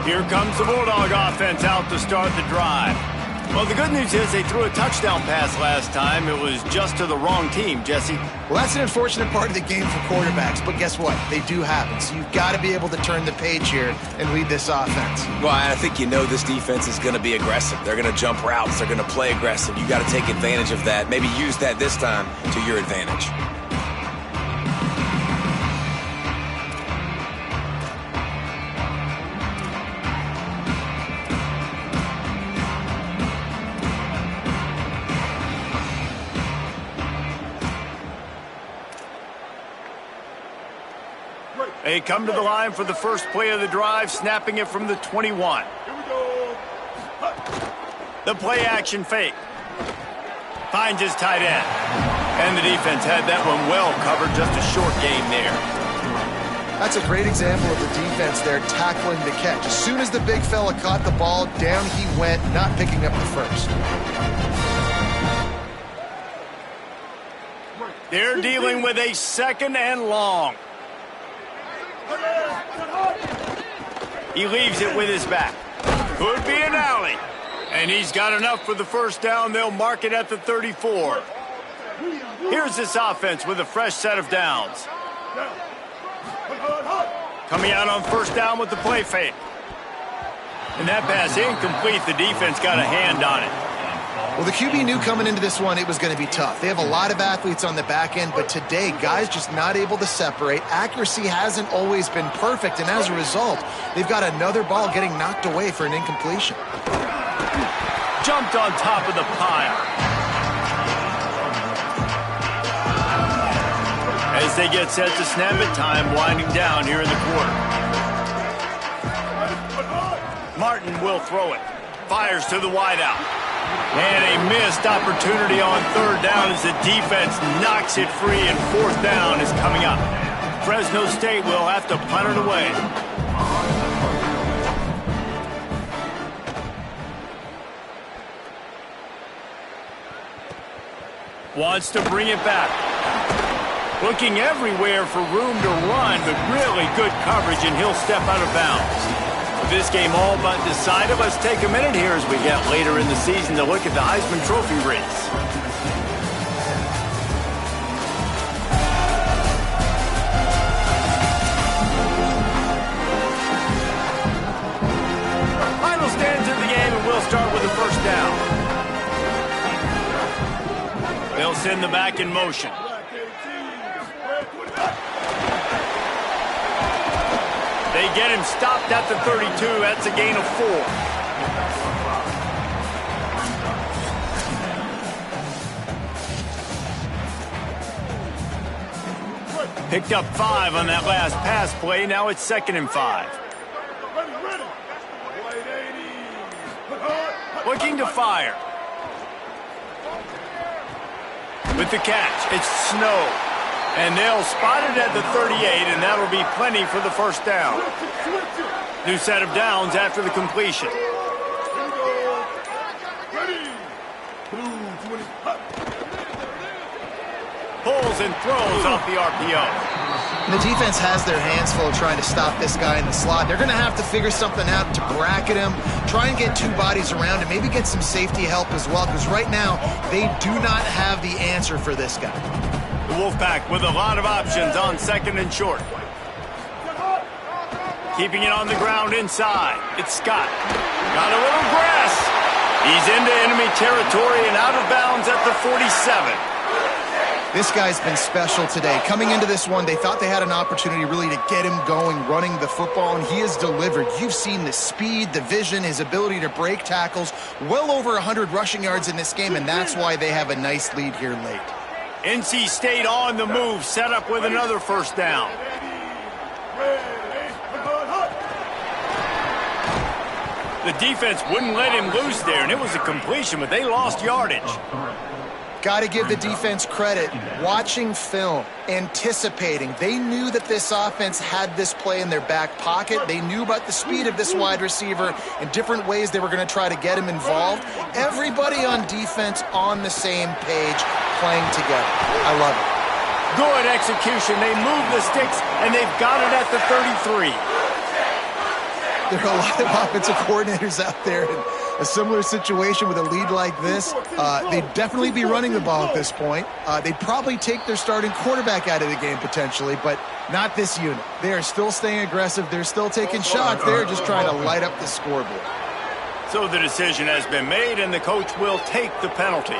Here comes the Bulldog offense out to start the drive. Well, the good news is they threw a touchdown pass last time. It was just to the wrong team, Jesse. Well, that's an unfortunate part of the game for quarterbacks, but guess what? They do happen. So you've got to be able to turn the page here and lead this offense. Well, I think you know this defense is going to be aggressive. They're going to jump routes. They're going to play aggressive. You got to take advantage of that. Maybe use that this time to your advantage. They come to the line for the first play of the drive, snapping it from the 21. The play action fake. Finds his tight end. And the defense had that one well covered, just a short gain there. That's a great example of the defense there tackling the catch. As soon as the big fella caught the ball, down he went, not picking up the first. They're dealing with a 2nd and long. He leaves it with his back. Could be an alley. And he's got enough for the first down. They'll mark it at the 34. Here's this offense with a fresh set of downs. Coming out on first down with the play fake. And that pass incomplete. The defense got a hand on it. Well, the QB knew coming into this one it was going to be tough. They have a lot of athletes on the back end, but today, guys just not able to separate. Accuracy hasn't always been perfect, and as a result, they've got another ball getting knocked away for an incompletion. Jumped on top of the pile. As they get set to snap it, time winding down here in the quarter. Martin will throw it. Fires to the wideout. And a missed opportunity on third down as the defense knocks it free, and fourth down is coming up. Fresno State will have to punt it away. Wants to bring it back. Looking everywhere for room to run, but really good coverage, and he'll step out of bounds. With this game all but decided, let's take a minute here as we get later in the season to look at the Heisman Trophy race. Final stands of the game, and we'll start with the first down. They'll send the back in motion. They get him stopped at the 32. That's a gain of 4. Picked up 5 on that last pass play. Now it's 2nd and 5. Looking to fire. With the catch, it's Snow. And they'll spot it at the 38, and that'll be plenty for the first down. New set of downs after the completion. Pulls and throws off the RPO. And the defense has their hands full trying to stop this guy in the slot. They're going to have to figure something out to bracket him, try and get 2 bodies around him, maybe get some safety help as well, because right now they do not have the answer for this guy. The Wolfpack with a lot of options on 2nd and short. Keeping it on the ground inside. It's Scott. Got a little grass. He's into enemy territory and out of bounds at the 47. This guy's been special today. Coming into this one, they thought they had an opportunity really to get him going, running the football, and he has delivered. You've seen the speed, the vision, his ability to break tackles. Well over 100 rushing yards in this game, and that's why they have a nice lead here late. NC State on the move, set up with another first down. The defense wouldn't let him loose there, and it was a completion, but they lost yardage. Got to give the defense credit. Watching film, anticipating. They knew that this offense had this play in their back pocket. They knew about the speed of this wide receiver and different ways they were going to try to get him involved. Everybody on defense on the same page, playing together. I love it. Good execution. They move the sticks, and they've got it at the 33. There are a lot of offensive coordinators out there in a similar situation with a lead like this. They'd definitely be running the ball at this point. They'd probably take their starting quarterback out of the game potentially, but not this unit. They are still staying aggressive. They're still taking shots. They're just trying to light up the scoreboard. So the decision has been made, and the coach will take the penalty.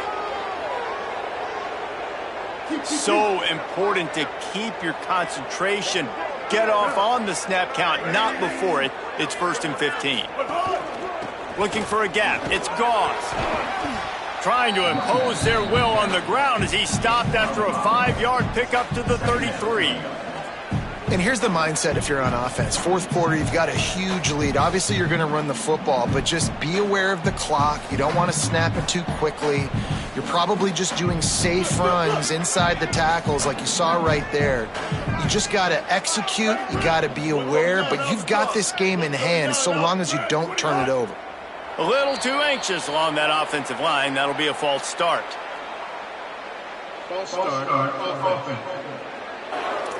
So important to keep your concentration. Get off on the snap count, not before it. It's 1st and 15. Looking for a gap. It's Gauze. Trying to impose their will on the ground as he stopped after a 5-yard pickup to the 33. And here's the mindset if you're on offense. 4th quarter, you've got a huge lead. Obviously, you're going to run the football, but just be aware of the clock. You don't want to snap it too quickly. You're probably just doing safe runs inside the tackles like you saw right there. You just got to execute. You got to be aware, but you've got this game in hand so long as you don't turn it over. A little too anxious along that offensive line. That'll be a false start. False start on offense.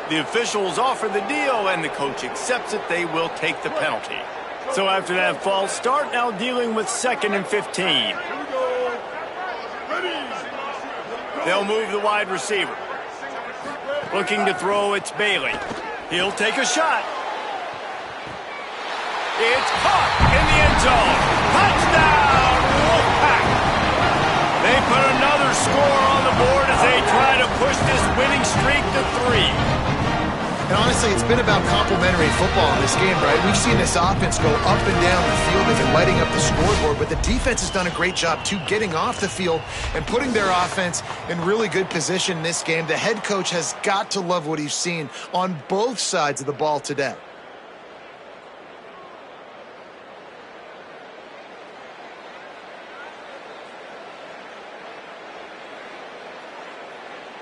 The officials offer the deal, and the coach accepts it. They will take the penalty. So after that false start, now dealing with 2nd and 15. They'll move the wide receiver. Looking to throw, it's Bailey. He'll take a shot. It's caught in the end zone. Touchdown, Wolfpack! They put another score on the board as they try to push this winning streak to 3. And honestly, it's been about complementary football in this game, right? We've seen this offense go up and down the field. They've been lighting up the scoreboard, but the defense has done a great job, too, getting off the field and putting their offense in really good position in this game. The head coach has got to love what he's seen on both sides of the ball today.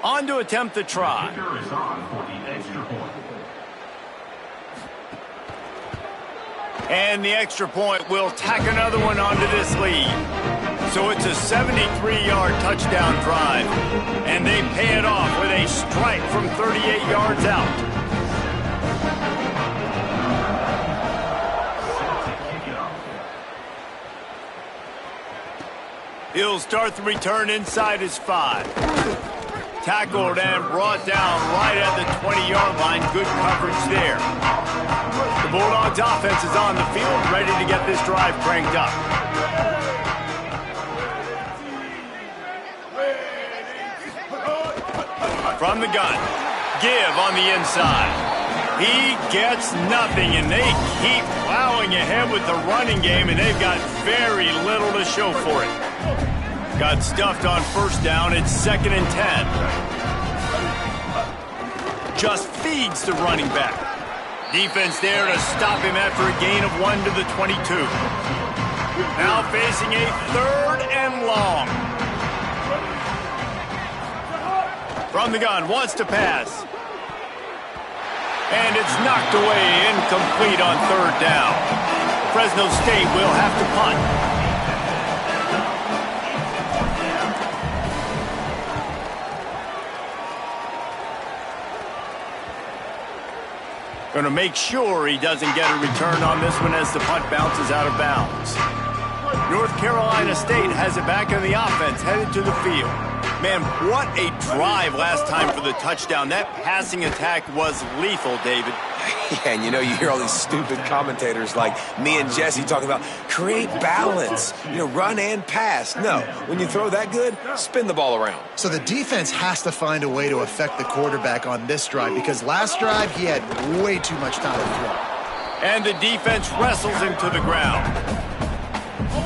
On to attempt the try. Kicker is on for the extra point. And the extra point will tack another one onto this lead. So it's a 73-yard touchdown drive. And they pay it off with a strike from 38 yards out. He'll start the return inside his 5. Tackled and brought down right at the 20-yard line. Good coverage there. The Bulldogs offense is on the field, ready to get this drive cranked up. From the gun, give on the inside. He gets nothing, and they keep plowing ahead with the running game, and they've got very little to show for it. Got stuffed on first down. It's 2nd and 10. Just feeds the running back. Defense there to stop him after a gain of 1 to the 22. Now facing a 3rd and long. From the gun, wants to pass. And it's knocked away, incomplete on 3rd down. Fresno State will have to punt. Going to make sure he doesn't get a return on this one as the punt bounces out of bounds. North Carolina State has it back on the offense, headed to the field. Man, what a drive last time for the touchdown. That passing attack was lethal, David. Yeah, and you know, you hear all these stupid commentators like me and Jesse talking about create balance, run and pass. No, when you throw that good, spin the ball around. So the defense has to find a way to affect the quarterback on this drive because last drive he had way too much time to throw. And the defense wrestles him to the ground.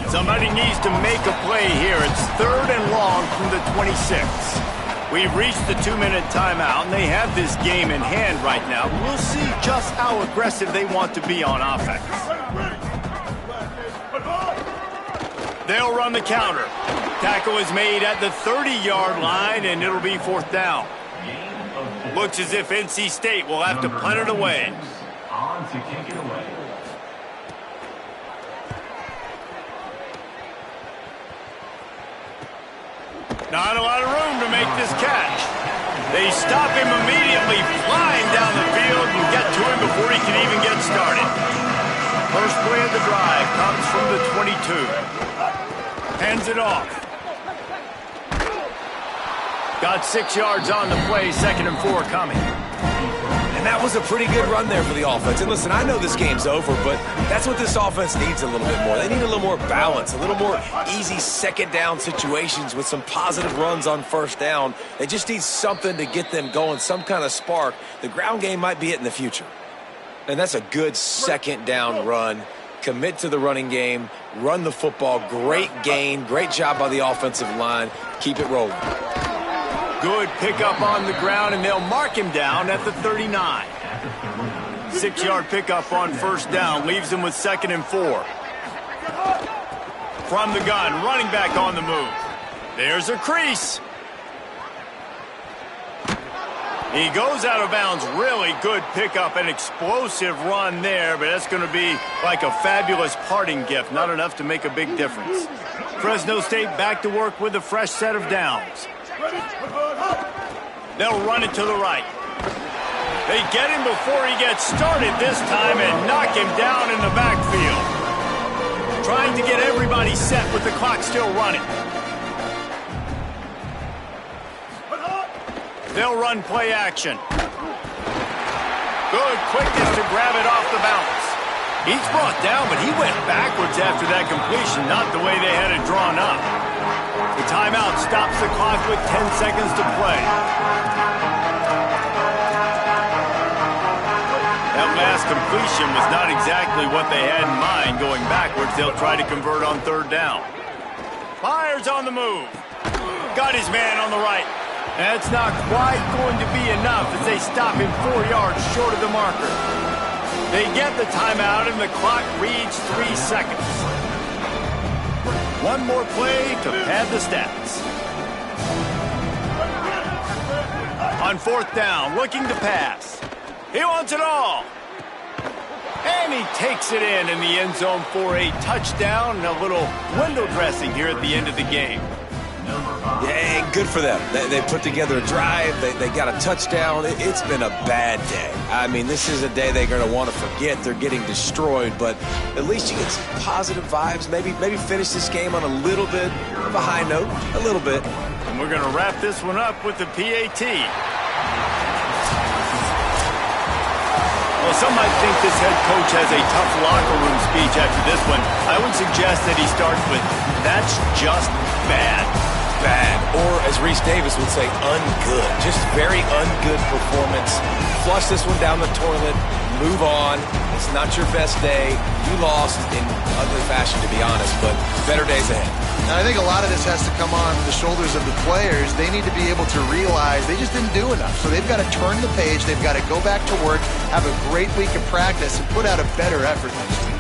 Somebody needs to make a play here. It's 3rd and long from the 26. We've reached the 2-minute timeout, and they have this game in hand right now. We'll see just how aggressive they want to be on offense. They'll run the counter. Tackle is made at the 30-yard line, and it'll be 4th down. Looks as if NC State will have to punt it away. On to kick it away. Not a lot of room to make this catch. They stop him immediately, flying down the field and get to him before he can even get started. First play of the drive comes from the 22. Hands it off. Got 6 yards on the play, 2nd and 4 coming. And that was a pretty good run there for the offense. And listen, I know this game's over, but that's what this offense needs a little bit more. They need a little more balance, a little more easy 2nd down situations with some positive runs on 1st down. They just need something to get them going, some kind of spark. The ground game might be it in the future. And that's a good 2nd down run. Commit to the running game, run the football. Great gain, great job by the offensive line. Keep it rolling. Good pickup on the ground, and they'll mark him down at the 39. 6-yard pickup on 1st down, leaves him with 2nd and 4. From the gun, running back on the move. There's a crease. He goes out of bounds. Really good pickup, an explosive run there, but that's going to be like a fabulous parting gift. Not enough to make a big difference. Fresno State back to work with a fresh set of downs. They'll run it to the right. They get him before he gets started this time and knock him down in the backfield. Trying to get everybody set with the clock still running. They'll run play action. Good quickness to grab it off the bounce. He's brought down, but he went backwards after that completion, not the way they had it drawn up. The timeout stops the clock with 10 seconds to play. That last completion was not exactly what they had in mind. Going backwards, they'll try to convert on 3rd down. Fires on the move. Got his man on the right. That's not quite going to be enough as they stop him 4 yards short of the marker. They get the timeout and the clock reads 3 seconds. One more play to pad the stats. On 4th down, looking to pass. He wants it all. And he takes it in the end zone for a touchdown and a little window dressing here at the end of the game. Yeah, good for them. They put together a drive. They got a touchdown. It's been a bad day. I mean, this is a day they're going to want to forget. They're getting destroyed, but at least you get some positive vibes. Maybe finish this game on a little bit of a high note, a little bit. And we're going to wrap this one up with the PAT. Well, some might think this head coach has a tough locker room speech after this one. I would suggest that he starts with, "That's just bad." Bad, or as Reese Davis would say, ungood. Just very ungood performance. Flush this one down the toilet, move on. It's not your best day. You lost in ugly fashion, to be honest, but better days ahead. And I think a lot of this has to come on the shoulders of the players. They need to be able to realize they just didn't do enough. So they've got to turn the page. They've got to go back to work, have a great week of practice, and put out a better effort next week.